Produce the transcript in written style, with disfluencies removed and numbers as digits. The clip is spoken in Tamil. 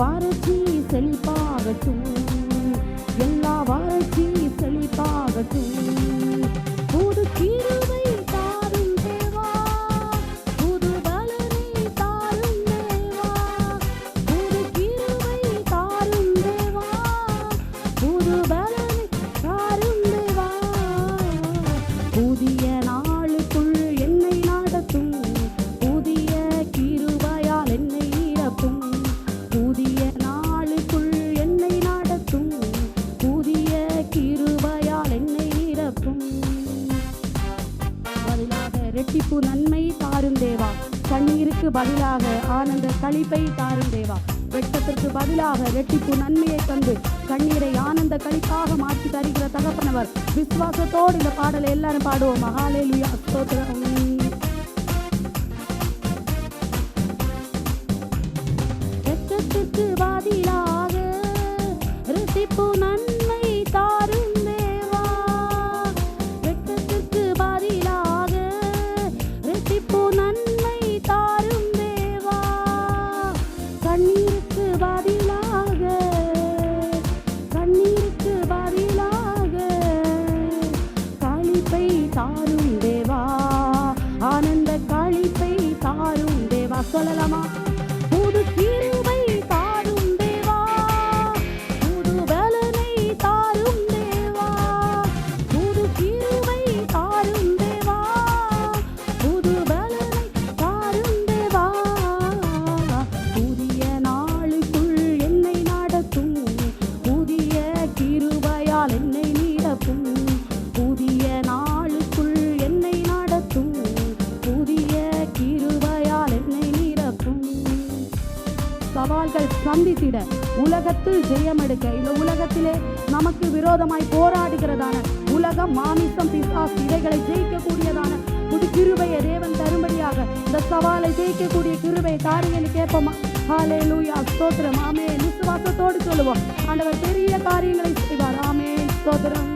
வறட்சி செழிப்பாகட்டும், எல்லா வறட்சி செழிப்பாகட்டும். புது கிருபை தாரும் தேவா, புது பலனை தாரும் தேவா, புது கிருபை தாரும் தேவா, புது பலனை தாரும் தேவா. புதிய நாளுக்குள் என்னை நடத்தும், புதிய கிருபையால் என்னை நிரப்பும். புதிய நாளுக்குள் என்னை நடத்தும், புதிய கிருபையால் என்னை நிரப்பும். பதிலாக இரட்டிப்பு நன்மை தாரும் தேவா, கண்ணீருக்கு பதிலாக ஆனந்த களிப்பை தாரும் தேவா. வெட்கத்திற்கு பதிலாக இரட்டிப்பு நன்மையை தந்து கண்ணீரை ஆனந்த களிப்பாக மாற்றி தருகிற தகப்பனவர். விசுவாசத்தோடு இந்த பாடலை எல்லாரும் பாடுவோம். ஹல்லேலூயா, ஸ்தோத்திரம். வெட்கத்திற்கு பதிலாக இரட்டிப்பு நன்மை தாரும் தேவா, வெட்கத்திற்கு பதிலாக இரட்டிப்பு நன்மை தாரும் தேவா. கண்ணீருக்கு பதிலாக, கண்ணீருக்கு பதிலாக களிப்பை தாரும் தேவா, ஆனந்த களிப்பை தாரும் தேவா. சொல்லலாமா? புது கிருபை தாரும் தேவா, புது பலனை தாரும் தேவா, புது கிருபை தாரும் தேவா, புது பலனை தாரும் தேவா. புதிய நாளுக்குள் என்னை நடத்தும், புதிய கிருபையால் என்னை நிரப்பும். புதிய நாளுக்குள் என்னை நடத்தும், புதிய கிருபையால் என்னை நிரப்பும். சவால்கள் சந்தித்திட, உலகத்தில் ஜெயம் எடுக்க, இந்த உலகத்திலே நமக்கு விரோதமாய் போராடுகிறதான உலகம், மாமிசம், பிசாசு இவைகளை ஜெயிக்கக்கூடியதான புது கிருபையை தேவன் தரும்படியாக இந்த சவாலை ஜெயிக்கக்கூடிய கிருபை தாருங்கன்னு கேட்போமா? ஹல்லேலூயா, ஸ்தோத்திரம். ஆமென். விசுவாசத்தோடு சொல்லுவோம், ஆண்டவர் பெரிய காரியங்களை செய்வார். ஆமென், ஸ்தோத்திரம்.